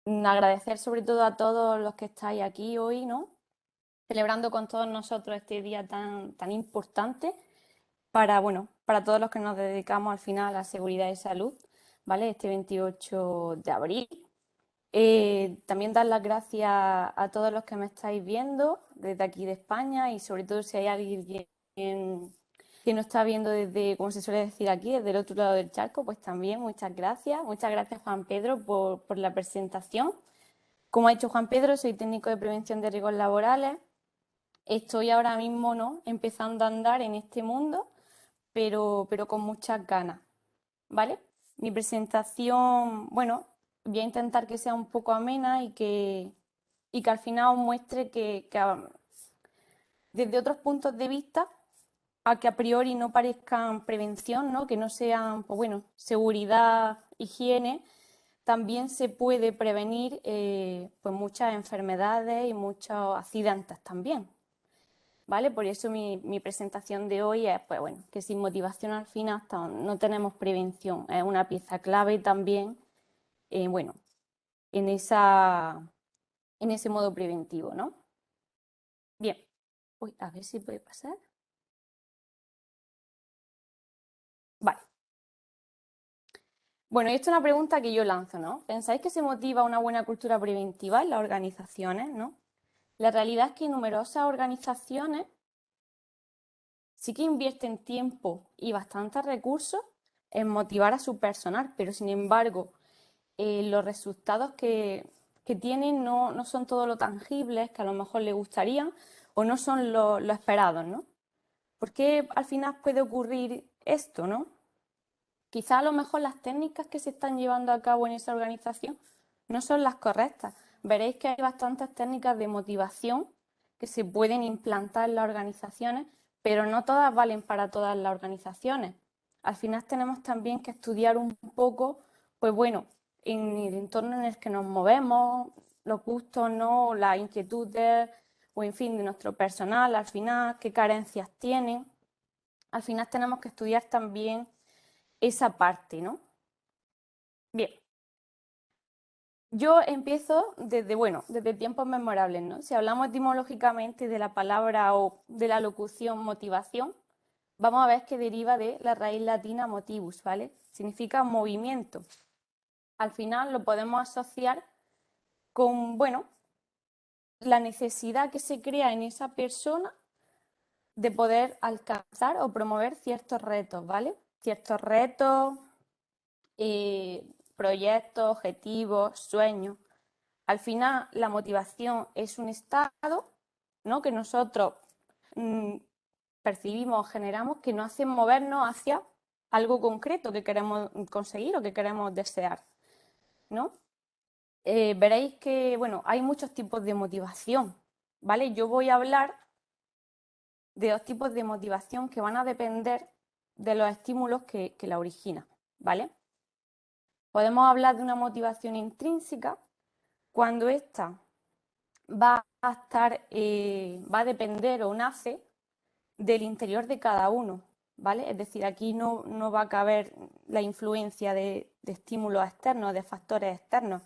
Agradecer sobre todo a todos los que estáis aquí hoy, ¿no? Celebrando con todos nosotros este día tan importante para, bueno, para todos los que nos dedicamos al final a la seguridad y salud, ¿vale? Este 28 de abril. También dar las gracias a todos los que me estáis viendo desde aquí de España y sobre todo si hay alguien que nos está viendo desde, como se suele decir aquí, desde el otro lado del charco, pues también muchas gracias. Muchas gracias, Juan Pedro, por la presentación. Como ha dicho Juan Pedro, soy técnico de prevención de riesgos laborales. Estoy ahora mismo, ¿no?, empezando a andar en este mundo, pero con muchas ganas, ¿vale? Mi presentación, bueno, voy a intentar que sea un poco amena y que al final os muestre que desde otros puntos de vista, a que a priori no parezcan prevención, ¿no?, que no sean, pues bueno, seguridad, higiene, también se puede prevenir pues muchas enfermedades y muchos accidentes también, ¿vale? Por eso mi presentación de hoy es, pues bueno, que sin motivación al final no tenemos prevención. Es una pieza clave también, bueno, en en ese modo preventivo, ¿no? Bien. Uy, a ver si puede pasar. Vale. Bueno, y esto es una pregunta que yo lanzo, ¿no? ¿Pensáis que se motiva una buena cultura preventiva en las organizaciones, ¿no? La realidad es que numerosas organizaciones sí que invierten tiempo y bastantes recursos en motivar a su personal, pero sin embargo, los resultados que tienen no son todo lo tangibles que a lo mejor les gustarían o no son lo esperados, ¿no? ¿Por qué al final puede ocurrir esto, ¿no? Quizá a lo mejor las técnicas que se están llevando a cabo en esa organización no son las correctas. Veréis que hay bastantes técnicas de motivación que se pueden implantar en las organizaciones, pero no todas valen para todas las organizaciones. Al final tenemos también que estudiar un poco, pues bueno, en el entorno en el que nos movemos, los gustos, ¿no?, las inquietudes o en fin de nuestro personal, al final, qué carencias tienen. Al final tenemos que estudiar también esa parte, ¿no? Bien, yo empiezo desde, bueno, desde tiempos memorables, ¿no? Si hablamos etimológicamente de la palabra o de la locución motivación, vamos a ver que deriva de la raíz latina motivus, ¿vale? Significa movimiento. Al final lo podemos asociar con, bueno, la necesidad que se crea en esa persona de poder alcanzar o promover ciertos retos, ¿vale? Ciertos retos, proyectos, objetivos, sueños. Al final, la motivación es un estado, ¿no?, que nosotros mm, percibimos, generamos, que nos hace movernos hacia algo concreto que queremos conseguir o que queremos desear, ¿no? Veréis que, bueno, hay muchos tipos de motivación, ¿vale? Yo voy a hablar de dos tipos de motivación que van a depender de los estímulos que la originan, ¿vale? Podemos hablar de una motivación intrínseca cuando ésta va a depender o nace del interior de cada uno, ¿vale? Es decir, aquí no va a caber la influencia de estímulos externos, de factores externos.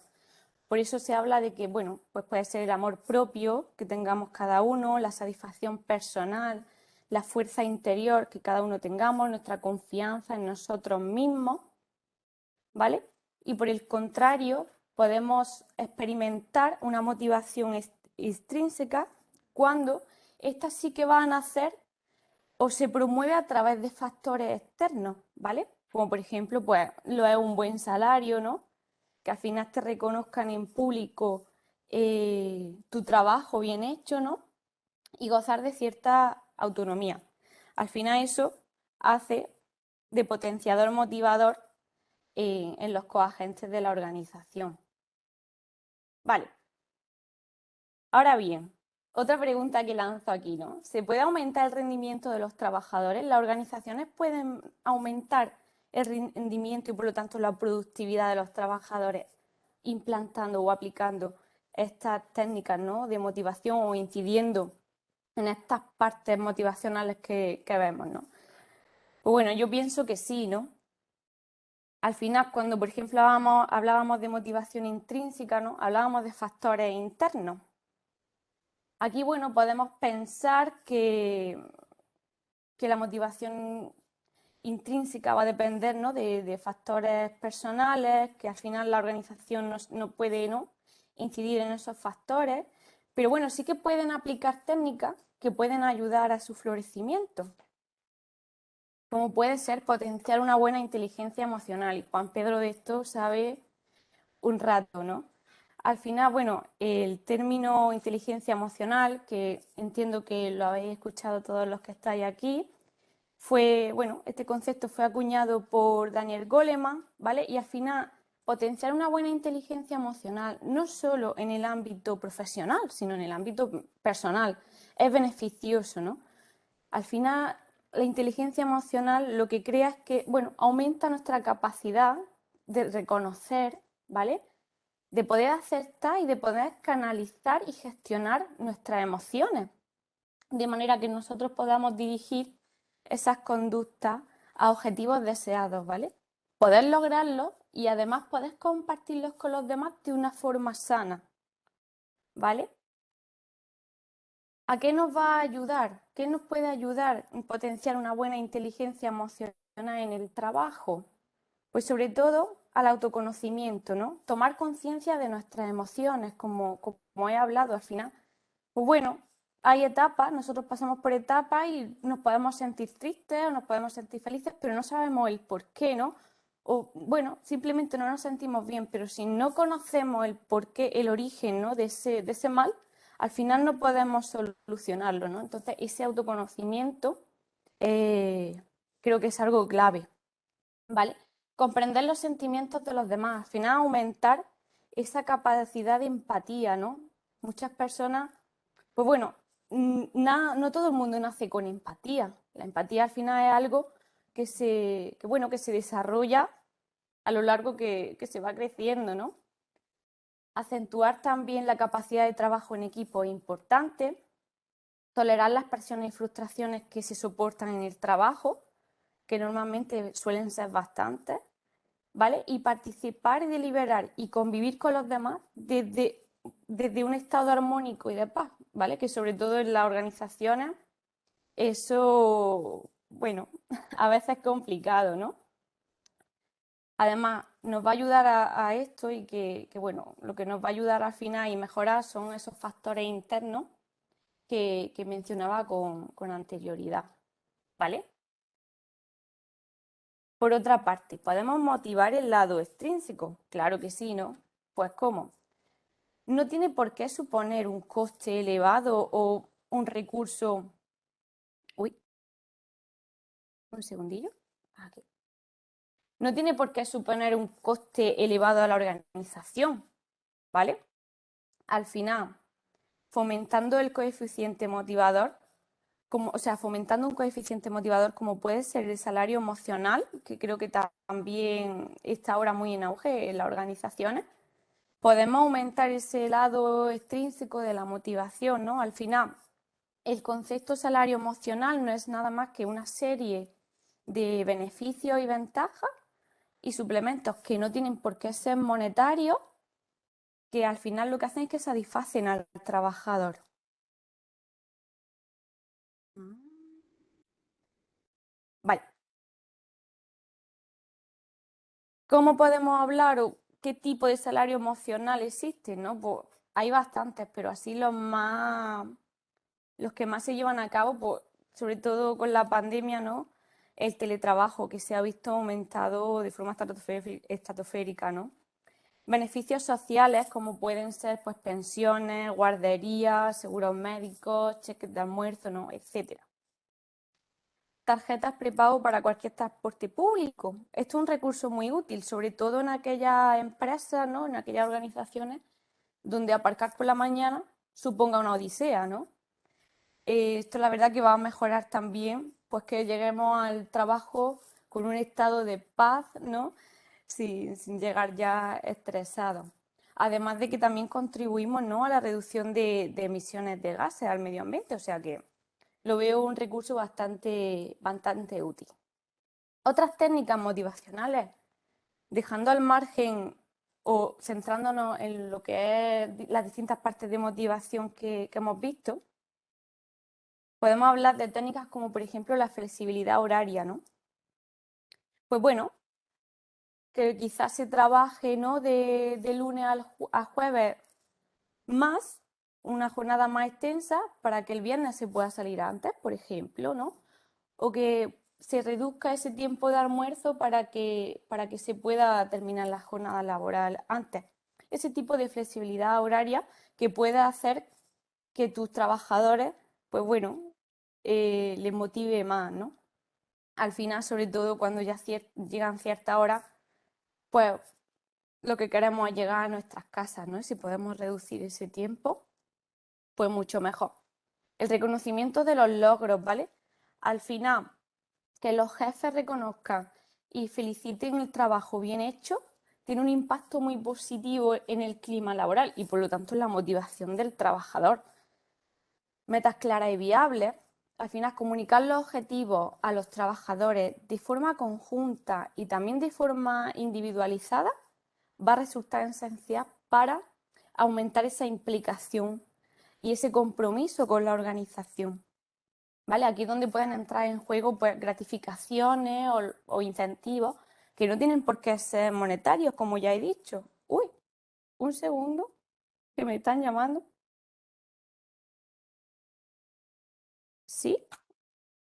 Por eso se habla de que, bueno, pues puede ser el amor propio que tengamos cada uno, la satisfacción personal, la fuerza interior que cada uno tengamos, nuestra confianza en nosotros mismos, ¿vale? Y por el contrario, podemos experimentar una motivación extrínseca cuando esta sí que va a nacer o se promueve a través de factores externos, ¿vale? Como por ejemplo, pues lo es un buen salario, ¿no? Que al final te reconozcan en público tu trabajo bien hecho, ¿no? Y gozar de cierta autonomía. Al final eso hace de potenciador motivador en los coagentes de la organización. Vale, ahora bien, otra pregunta que lanzo aquí, ¿no? ¿Se puede aumentar el rendimiento de los trabajadores? ¿Las organizaciones pueden aumentar el rendimiento y por lo tanto la productividad de los trabajadores implantando o aplicando estas técnicas, ¿no?, de motivación o incidiendo en estas partes motivacionales que vemos, ¿no? Pues bueno, yo pienso que sí, ¿no? Al final, cuando, por ejemplo, hablábamos de motivación intrínseca, ¿no? Hablábamos de factores internos. Aquí, bueno, podemos pensar que la motivación intrínseca va a depender, ¿no? de factores personales, que al final la organización no puede, ¿no? incidir en esos factores, pero bueno, sí que pueden aplicar técnicas que pueden ayudar a su florecimiento, como puede ser potenciar una buena inteligencia emocional. Y Juan Pedro de esto sabe un rato, ¿no? Al final, bueno, el término inteligencia emocional, que entiendo que lo habéis escuchado todos los que estáis aquí, este concepto fue acuñado por Daniel Goleman, ¿vale? Y al final, potenciar una buena inteligencia emocional, no solo en el ámbito profesional, sino en el ámbito personal, es beneficioso, ¿no? Al final, la inteligencia emocional lo que crea es que, bueno, aumenta nuestra capacidad de reconocer, ¿vale? De poder aceptar y de poder canalizar y gestionar nuestras emociones, de manera que nosotros podamos dirigir esas conductas a objetivos deseados, ¿vale? Poder lograrlos y además poder compartirlos con los demás de una forma sana, ¿vale? ¿A qué nos va a ayudar? ¿Qué nos puede ayudar en potenciar una buena inteligencia emocional en el trabajo? Pues sobre todo al autoconocimiento, ¿no? Tomar conciencia de nuestras emociones, como he hablado al final. Pues bueno, hay etapas, nosotros pasamos por etapas y nos podemos sentir tristes o nos podemos sentir felices, pero no sabemos el por qué, ¿no? O bueno, simplemente no nos sentimos bien, pero si no conocemos el por qué, el origen, ¿no? de ese mal, al final no podemos solucionarlo, ¿no? Entonces, ese autoconocimiento creo que es algo clave, ¿vale? Comprender los sentimientos de los demás, al final aumentar esa capacidad de empatía, ¿no? Muchas personas, pues bueno, no todo el mundo nace con empatía. La empatía al final es algo bueno, que se desarrolla a lo largo que se va creciendo, ¿no? Acentuar también la capacidad de trabajo en equipo es importante, tolerar las presiones y frustraciones que se soportan en el trabajo, que normalmente suelen ser bastantes, ¿vale? Y participar y deliberar y convivir con los demás desde un estado armónico y de paz, ¿vale? Que sobre todo en las organizaciones eso, bueno, a veces es complicado, ¿no? Además, nos va a ayudar a esto y bueno, lo que nos va a ayudar al final y mejorar son esos factores internos que mencionaba con anterioridad, ¿vale? Por otra parte, ¿podemos motivar el lado extrínseco? Claro que sí, ¿no? Pues ¿cómo? No tiene por qué suponer un coste elevado o un recurso... Uy, un segundillo. Aquí. No tiene por qué suponer un coste elevado a la organización, ¿vale? Al final, fomentando el coeficiente motivador, fomentando un coeficiente motivador como puede ser el salario emocional, que creo que también está ahora muy en auge en las organizaciones, podemos aumentar ese lado extrínseco de la motivación, ¿no? Al final, el concepto salario emocional no es nada más que una serie de beneficios y ventajas y suplementos que no tienen por qué ser monetarios, que al final lo que hacen es que satisfacen al trabajador. Vale. ¿Cómo podemos hablar o qué tipo de salario emocional existe? ¿No? Pues hay bastantes, pero así los que más se llevan a cabo, pues, sobre todo con la pandemia, ¿no? El teletrabajo que se ha visto aumentado de forma estratosférica, ¿no? Beneficios sociales como pueden ser pues pensiones, guarderías, seguros médicos, cheques de almuerzo, ¿no? etcétera. Tarjetas prepago para cualquier transporte público. Esto es un recurso muy útil, sobre todo en aquellas empresas, ¿no? En aquellas organizaciones donde aparcar por la mañana suponga una odisea, ¿no? Esto la verdad que va a mejorar también, pues que lleguemos al trabajo con un estado de paz, ¿no? Sin llegar ya estresados. Además de que también contribuimos, ¿no? a la reducción de emisiones de gases al medio ambiente, o sea que lo veo un recurso bastante útil. Otras técnicas motivacionales, dejando al margen o centrándonos en lo que es las distintas partes de motivación que hemos visto, podemos hablar de técnicas como, por ejemplo, la flexibilidad horaria, ¿no? Pues bueno, que quizás se trabaje, ¿no? de lunes a jueves más, una jornada más extensa para que el viernes se pueda salir antes, por ejemplo, ¿no? O que se reduzca ese tiempo de almuerzo para que se pueda terminar la jornada laboral antes. Ese tipo de flexibilidad horaria que pueda hacer que tus trabajadores, pues bueno, les motive más, ¿no? Al final, sobre todo cuando ya llegan ciertas horas, pues lo que queremos es llegar a nuestras casas, ¿no? Y si podemos reducir ese tiempo, pues mucho mejor. El reconocimiento de los logros, ¿vale? Al final, que los jefes reconozcan y feliciten el trabajo bien hecho, tiene un impacto muy positivo en el clima laboral y por lo tanto en la motivación del trabajador. Metas claras y viables. Al final, comunicar los objetivos a los trabajadores de forma conjunta y también de forma individualizada va a resultar esencial para aumentar esa implicación y ese compromiso con la organización. ¿Vale? Aquí es donde pueden entrar en juego pues, gratificaciones o incentivos que no tienen por qué ser monetarios, como ya he dicho. Uy, un segundo, que me están llamando. Sí,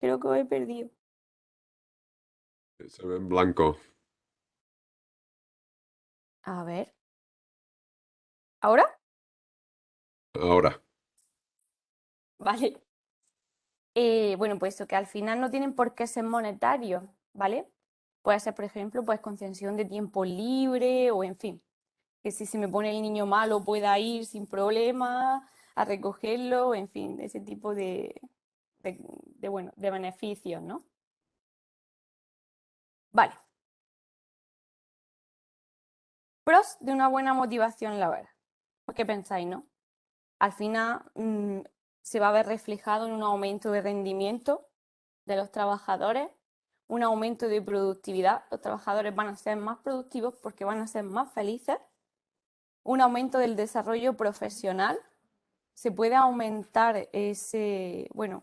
creo que lo he perdido. Se ve en blanco. A ver. ¿Ahora? Ahora. Vale. Bueno, pues eso, que al final no tienen por qué ser monetarios, ¿vale? Puede ser, por ejemplo, pues concesión de tiempo libre o en fin, que si se me pone el niño malo pueda ir sin problema a recogerlo, en fin, ese tipo bueno, de beneficios, ¿no? Vale. Pros de una buena motivación laboral. Pues, ¿qué pensáis, no? Al final se va a ver reflejado en un aumento de rendimiento de los trabajadores, un aumento de productividad. Los trabajadores van a ser más productivos porque van a ser más felices. Un aumento del desarrollo profesional. Se puede aumentar bueno,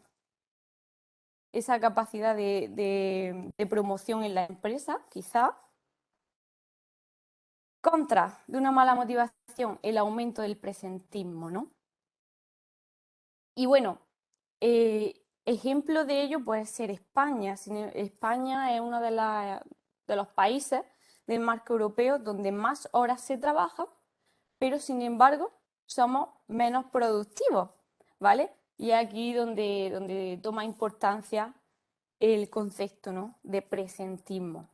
esa capacidad de promoción en la empresa, quizá. Contra de una mala motivación, el aumento del presentismo, ¿no? Y bueno, ejemplo de ello puede ser España. España es uno de los países del marco europeo donde más horas se trabaja, pero sin embargo somos menos productivos, ¿vale? Y es aquí donde toma importancia el concepto, ¿no? de presentismo.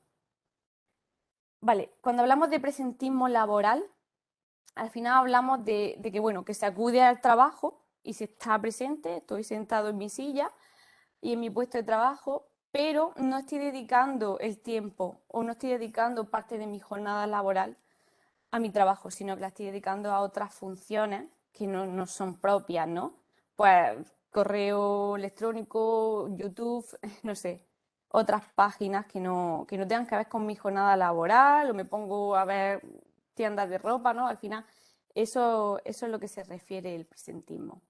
Vale, cuando hablamos de presentismo laboral, al final hablamos de que, bueno, que se acude al trabajo y se está presente, estoy sentado en mi silla y en mi puesto de trabajo, pero no estoy dedicando el tiempo o no estoy dedicando parte de mi jornada laboral a mi trabajo, sino que la estoy dedicando a otras funciones que no son propias, ¿no? Pues correo electrónico, YouTube, no sé, otras páginas que no tengan que ver con mi jornada laboral o me pongo a ver tiendas de ropa, ¿no? Al final, eso es lo que se refiere el presentismo.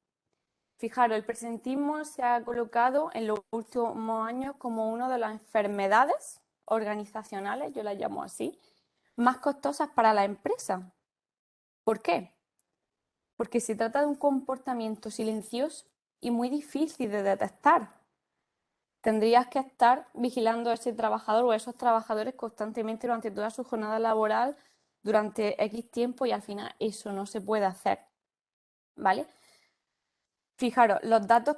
Fijaros, el presentismo se ha colocado en los últimos años como una de las enfermedades organizacionales, yo la llamo así, más costosas para la empresa. ¿Por qué? Porque se trata de un comportamiento silencioso y muy difícil de detectar. Tendrías que estar vigilando a ese trabajador o a esos trabajadores constantemente durante toda su jornada laboral, durante X tiempo y al final eso no se puede hacer. ¿Vale? Fijaros, los datos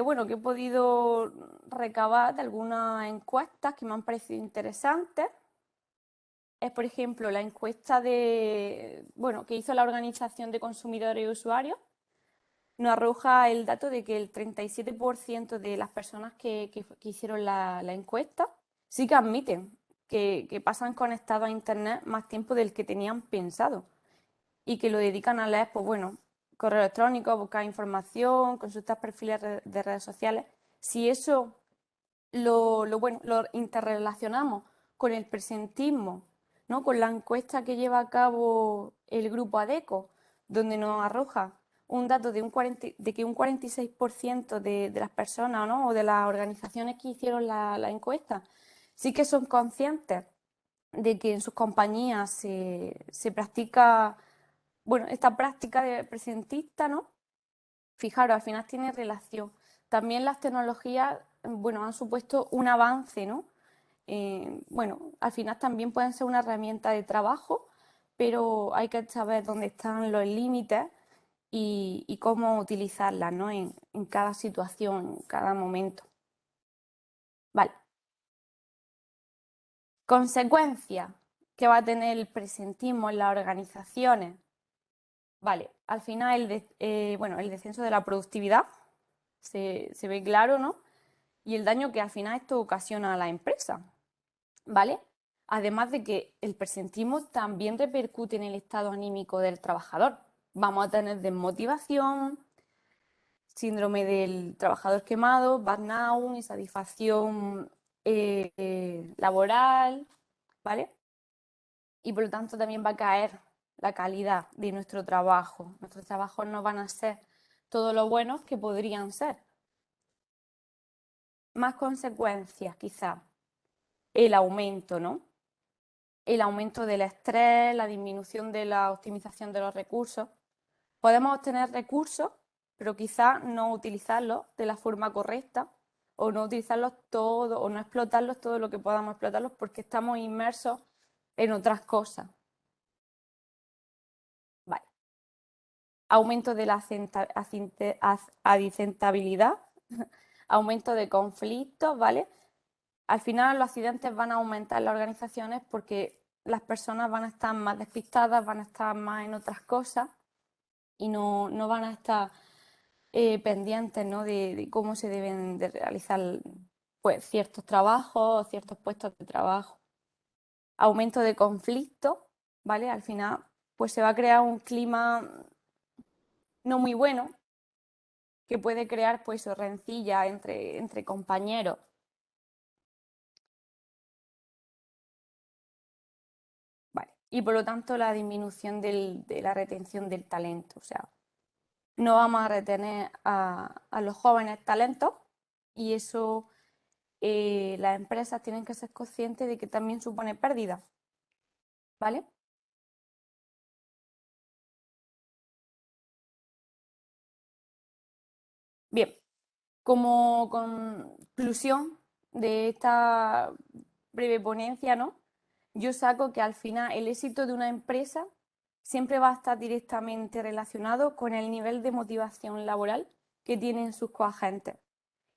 bueno, que he podido recabar de algunas encuestas que me han parecido interesantes es, por ejemplo, la encuesta bueno, que hizo la Organización de Consumidores y Usuarios, nos arroja el dato de que el 37% de las personas que hicieron la encuesta sí que admiten que pasan conectados a Internet más tiempo del que tenían pensado y que lo dedican a leer, pues bueno, correo electrónico, buscar información, consultar perfiles de redes sociales. Si eso bueno, lo interrelacionamos con el presentismo, ¿no? Con la encuesta que lleva a cabo el grupo ADECO, donde nos arroja un dato de que un 46% de las personas, ¿no? O de las organizaciones que hicieron la encuesta sí que son conscientes de que en sus compañías se practica, bueno, esta práctica de presentista, ¿no? Fijaros, al final tiene relación. También las tecnologías, bueno, han supuesto un avance, ¿no? Bueno, al final también pueden ser una herramienta de trabajo, pero hay que saber dónde están los límites y cómo utilizarlas, ¿no? En cada situación, en cada momento. Vale. Consecuencias que va a tener el presentismo en las organizaciones. Vale, al final bueno, el descenso de la productividad se ve claro, ¿no? Y el daño que al final esto ocasiona a la empresa, ¿vale? Además de que el presentismo también repercute en el estado anímico del trabajador. Vamos a tener desmotivación, síndrome del trabajador quemado, burnout, insatisfacción laboral, ¿vale? Y por lo tanto también va a caer la calidad de nuestro trabajo. Nuestros trabajos no van a ser todo lo buenos que podrían ser. Más consecuencias, quizá, el aumento, ¿no? El aumento del estrés, la disminución de la optimización de los recursos. Podemos obtener recursos, pero quizá no utilizarlos de la forma correcta o no utilizarlos todo o no explotarlos todo lo que podamos explotarlos porque estamos inmersos en otras cosas. Vale. Aumento de la adicentabilidad, aumento de conflictos, ¿vale? Al final los accidentes van a aumentar en las organizaciones porque las personas van a estar más despistadas, van a estar más en otras cosas y no van a estar pendientes, ¿no? de cómo se deben de realizar pues, ciertos trabajos o ciertos puestos de trabajo. Aumento de conflictos, ¿vale? Al final pues se va a crear un clima no muy bueno que puede crear pues rencilla entre compañeros. Vale. Y por lo tanto la disminución de la retención del talento. O sea, no vamos a retener a los jóvenes talentos y eso las empresas tienen que ser conscientes de que también supone pérdida. ¿Vale? Bien, como conclusión de esta breve ponencia, ¿no? Yo saco que al final el éxito de una empresa siempre va a estar directamente relacionado con el nivel de motivación laboral que tienen sus coagentes.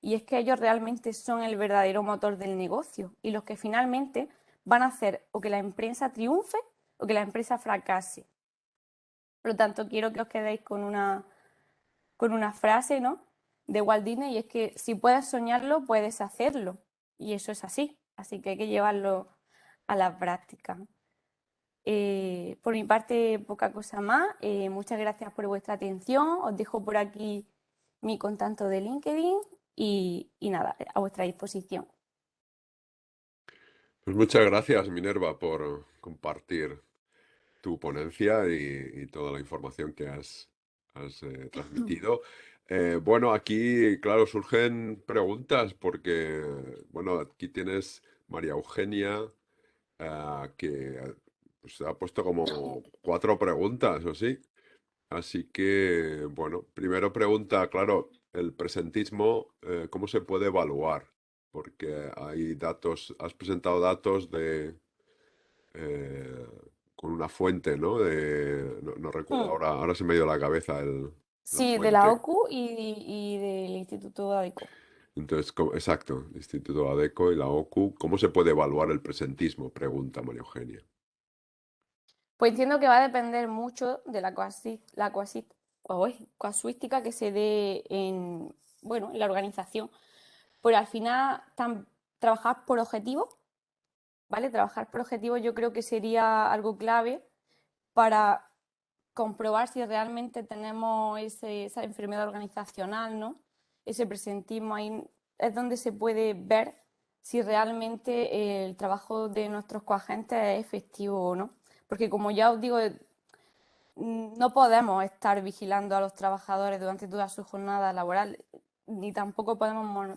Y es que ellos realmente son el verdadero motor del negocio y los que finalmente van a hacer o que la empresa triunfe o que la empresa fracase. Por lo tanto, quiero que os quedéis con una frase, ¿no? De Walt Disney, y es que si puedes soñarlo, puedes hacerlo. Y eso es así. Así que hay que llevarlo a la práctica. Por mi parte, poca cosa más. Muchas gracias por vuestra atención. Os dejo por aquí mi contacto de LinkedIn y nada, a vuestra disposición. Pues muchas gracias, Minerva, por compartir tu ponencia y toda la información que has transmitido. Bueno, aquí, claro, surgen preguntas porque, bueno, aquí tienes María Eugenia, que pues, ha puesto como 4 preguntas o sí. Así que, bueno, primero pregunta, claro, el presentismo, ¿cómo se puede evaluar? Porque hay datos, has presentado datos eh, con una fuente, ¿no? No recuerdo, Hmm. ahora se me ha ido la cabeza la Sí, de la fuente. OCU y del Instituto ADECO. Entonces, exacto, Instituto ADECO y la OCU, ¿cómo se puede evaluar el presentismo? Pregunta María Eugenia. Pues entiendo que va a depender mucho de casuística que se dé bueno, en la organización. Pero al final, trabajar por objetivos, ¿vale? Trabajar por objetivos yo creo que sería algo clave para comprobar si realmente tenemos esa enfermedad organizacional, ¿no? Ese presentismo ahí es donde se puede ver si realmente el trabajo de nuestros coagentes es efectivo o no. Porque como ya os digo, no podemos estar vigilando a los trabajadores durante toda su jornada laboral, ni tampoco podemos,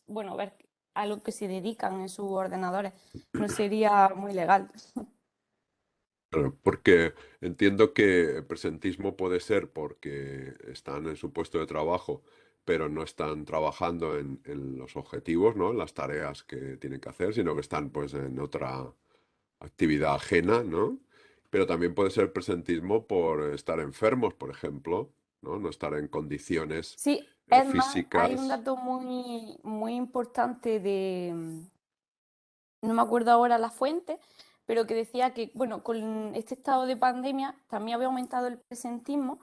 bueno, ver a lo que se dedican en sus ordenadores. No sería muy legal. Claro, porque entiendo que el presentismo puede ser porque están en su puesto de trabajo, pero no están trabajando en los objetivos, ¿no? En las tareas que tienen que hacer, sino que están pues en otra actividad ajena, ¿no? Pero también puede ser presentismo por estar enfermos, por ejemplo, ¿no? No estar en condiciones Sí, es más, hay un físicas. dato muy, muy importante no me acuerdo ahora la fuente, pero que decía que, bueno, con este estado de pandemia también había aumentado el presentismo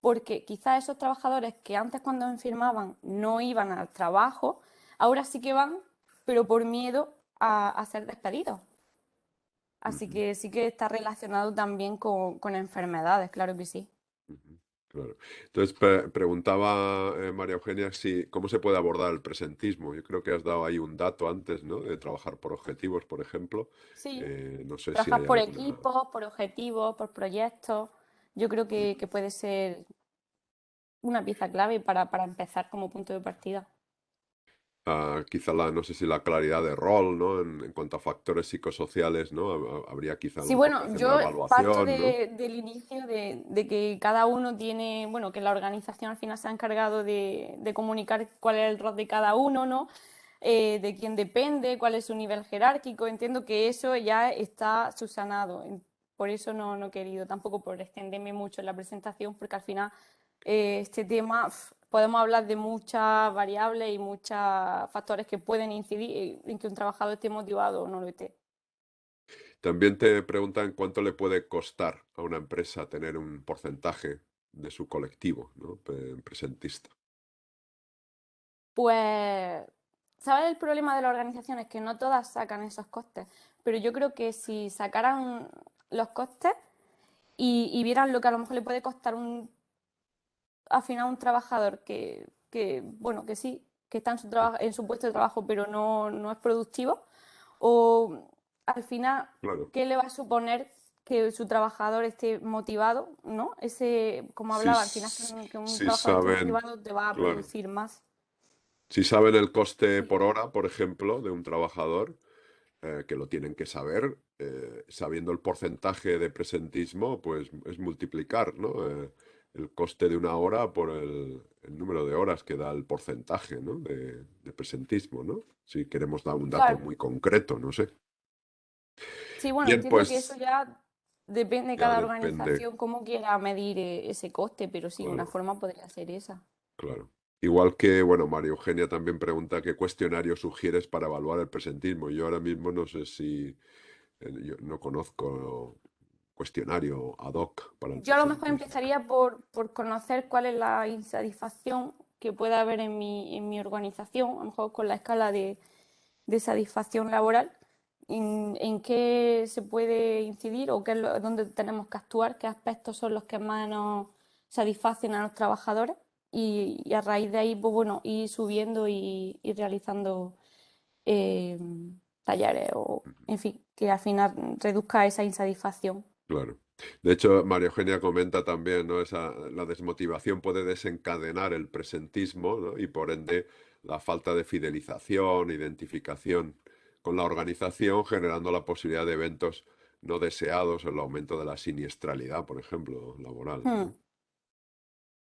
porque quizás esos trabajadores que antes cuando enfermaban no iban al trabajo, ahora sí que van, pero por miedo a ser despedidos. Así Ujú, que sí que está relacionado también con enfermedades, claro que sí. ujú, claro. Entonces preguntaba María Eugenia si cómo se puede abordar el presentismo. Yo creo que has dado ahí un dato antes, ¿no? De trabajar por objetivos, por ejemplo. Sí, No sé si trabajar hay por alguna. equipos, por objetivos, por proyectos. Yo creo que puede ser una pieza clave para empezar como punto de partida. Quizá no sé si la claridad de rol, ¿no? En cuanto a factores psicosociales, ¿no? Habría quizá a lo Sí, mejor que bueno, hacer una yo parto evaluación, ¿no? del inicio de que cada uno tiene, bueno, que la organización al final se ha encargado de comunicar cuál es el rol de cada uno, ¿no? De quién depende, cuál es su nivel jerárquico. Entiendo que eso ya está subsanado. Por eso no he querido, tampoco por extenderme mucho en la presentación, porque al final este tema podemos hablar de muchas variables y muchos factores que pueden incidir en que un trabajador esté motivado o no lo esté. También te preguntan cuánto le puede costar a una empresa tener un porcentaje de su colectivo, ¿no? Presentista. Pues, ¿sabes el problema de las organizaciones? Que no todas sacan esos costes, pero yo creo que si sacaran los costes y vieran lo que a lo mejor le puede costar al final un trabajador bueno, que sí, que está en su puesto de trabajo, pero no es productivo, o al final, Claro. ¿qué le va a suponer que su trabajador esté motivado, ¿no? Como Si, hablaba, al final que un si trabajador esté saben, motivado te va a claro. producir más. Si saben el coste Sí. por hora, por ejemplo, de un trabajador, que lo tienen que saber, sabiendo el porcentaje de presentismo, pues es multiplicar, ¿no? El coste de una hora por el número de horas que da el porcentaje, ¿no? De presentismo, ¿no? Si queremos dar un dato Claro, muy concreto, no sé. sí, bueno, Bien, entiendo que eso pues ya depende de ya cada depende, organización cómo quiera medir ese coste, pero sí, una claro, forma podría ser esa. claro. Igual que, bueno, María Eugenia también pregunta qué cuestionario sugieres para evaluar el presentismo. Yo ahora mismo no sé si, yo no conozco cuestionario ad hoc para el Yo a lo mejor presentismo. empezaría por conocer cuál es la insatisfacción que pueda haber en mi organización, a lo mejor con la escala de satisfacción laboral, en qué se puede incidir o qué es dónde tenemos que actuar, qué aspectos son los que más nos satisfacen a los trabajadores y a raíz de ahí, pues bueno, ir subiendo y realizando eh, talleres o, en fin, que al final reduzca esa insatisfacción. Claro. De hecho, María Eugenia comenta también, ¿no? La desmotivación puede desencadenar el presentismo, ¿no? Y por ende la falta de fidelización, identificación con la organización, generando la posibilidad de eventos no deseados, el aumento de la siniestralidad, por ejemplo, laboral, Hmm, ¿no?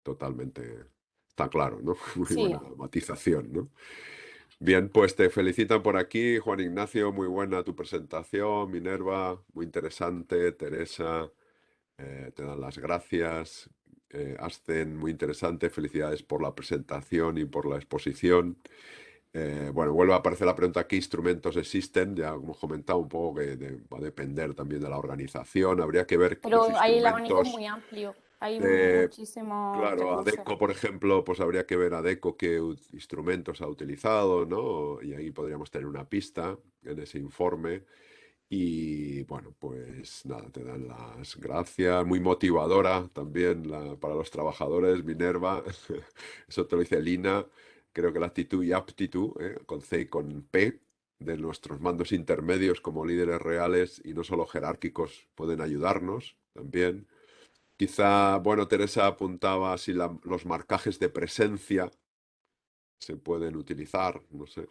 Totalmente, está claro, ¿no? Muy sí. buena matización, ¿no? Bien, pues te felicitan por aquí, Juan Ignacio, muy buena tu presentación, Minerva, muy interesante, Teresa. Te dan las gracias. Ascen, muy interesante. Felicidades por la presentación y por la exposición. Bueno, vuelve a aparecer la pregunta: ¿qué instrumentos existen? Ya hemos comentado un poco que va a depender también de la organización. Habría que ver los Pero ahí el abanico es instrumentos. muy amplio, hay eh, muchísimos claro, recursos. ADECO, por ejemplo, pues habría que ver ADECO qué instrumentos ha utilizado, ¿no? Y ahí podríamos tener una pista en ese informe. Y bueno, pues nada, te dan las gracias, muy motivadora también para los trabajadores, Minerva, eso te lo dice Lina, creo que la actitud y aptitud, con C y con P, de nuestros mandos intermedios como líderes reales y no solo jerárquicos pueden ayudarnos también. Quizá, bueno, Teresa apuntaba si los marcajes de presencia se pueden utilizar, no sé,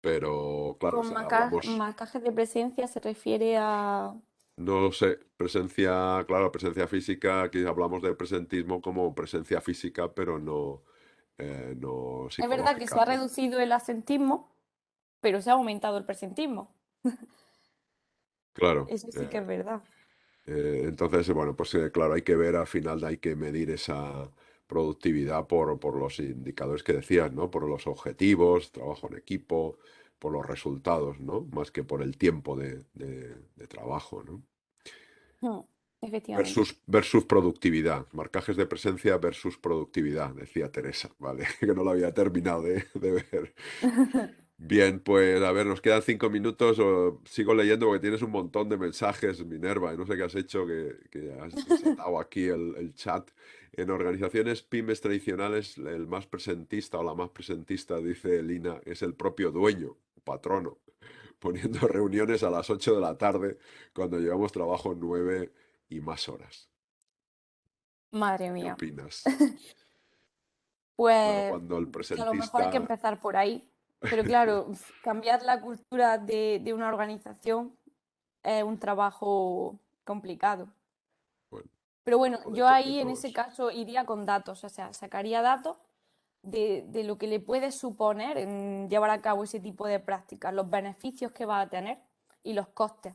pero claro, o Con sea, hablamos, marcajes de presencia se refiere a... no lo sé, presencia, claro, presencia física, aquí hablamos de presentismo como presencia física, pero no, no Es verdad que se psicológica, ha ¿no? reducido el asentismo, pero se ha aumentado el presentismo. Claro. Eso sí que es verdad. Entonces, bueno, pues claro, hay que ver al final, hay que medir esa productividad por los indicadores que decías, ¿no? Por los objetivos, trabajo en equipo, por los resultados, ¿no? Más que por el tiempo de trabajo, ¿no? Mm, efectivamente. Versus productividad, marcajes de presencia versus productividad, decía Teresa, ¿vale? Que no lo había terminado de ver. Bien, pues a ver, nos quedan 5 minutos. Sigo leyendo porque tienes un montón de mensajes, Minerva, y no sé qué has hecho, que has desatado aquí el chat. En organizaciones pymes tradicionales, el más presentista o la más presentista, dice Lina, es el propio dueño, patrono, poniendo reuniones a las 8 de la tarde cuando llevamos trabajo 9 y más horas. Madre ¿Qué mía. opinas? Claro, Pues cuando el que a lo mejor hay que presentista... empezar por ahí. Pero claro, cambiar la cultura de una organización es un trabajo complicado. Bueno, Pero bueno, trabajo yo de ahí en ese todos. caso iría con datos, o sea, sacaría datos de lo que le puede suponer en llevar a cabo ese tipo de prácticas, los beneficios que va a tener y los costes.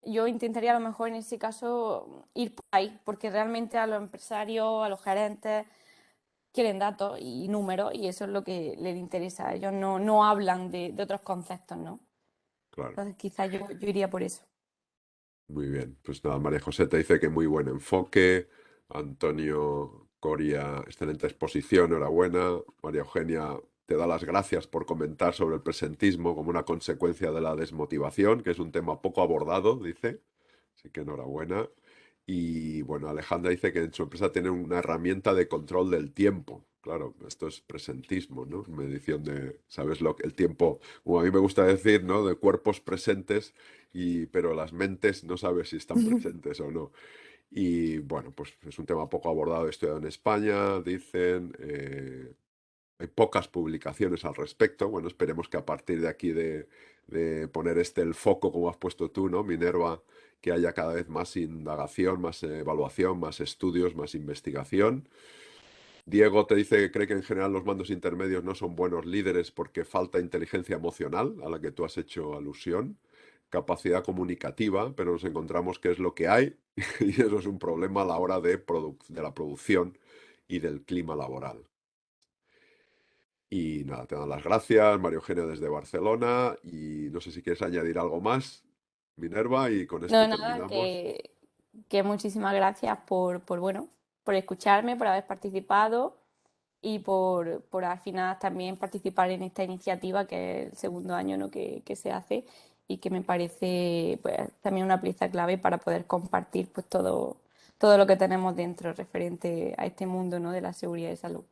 Yo intentaría a lo mejor en ese caso ir por ahí, porque realmente a los empresarios, a los gerentes, quieren datos y números y eso es lo que les interesa. Ellos no hablan de otros conceptos, ¿no? Claro. Entonces quizás yo iría por eso. Muy bien, pues nada, María José te dice que muy buen enfoque. Antonio Coria, excelente exposición, enhorabuena. María Eugenia te da las gracias por comentar sobre el presentismo como una consecuencia de la desmotivación, que es un tema poco abordado, dice. Así que enhorabuena. Y bueno, Alejandra dice que en su empresa tiene una herramienta de control del tiempo. Claro, esto es presentismo, ¿no? Medición de, ¿sabes lo que el tiempo, como a mí me gusta decir, ¿no? De cuerpos presentes pero las mentes no sabes si están presentes o no. Y bueno, pues es un tema poco abordado, estudiado en España, dicen. Hay pocas publicaciones al respecto. Bueno, esperemos que a partir de aquí de poner el foco, como has puesto tú, ¿no, Minerva? Que haya cada vez más indagación, más evaluación, más estudios, más investigación. Diego te dice que cree que en general los mandos intermedios no son buenos líderes porque falta inteligencia emocional, a la que tú has hecho alusión, capacidad comunicativa, pero nos encontramos que es lo que hay y eso es un problema a la hora de la producción y del clima laboral. Y nada, te dan las gracias, Mario Eugenio desde Barcelona, y no sé si quieres añadir algo más, Minerva, y con No, esto nada, terminamos. que muchísimas gracias bueno, por escucharme, por haber participado y por al final también participar en esta iniciativa que es el segundo año, ¿no? que se hace y que me parece pues también una pieza clave para poder compartir pues todo lo que tenemos dentro referente a este mundo, ¿no? de la seguridad y salud.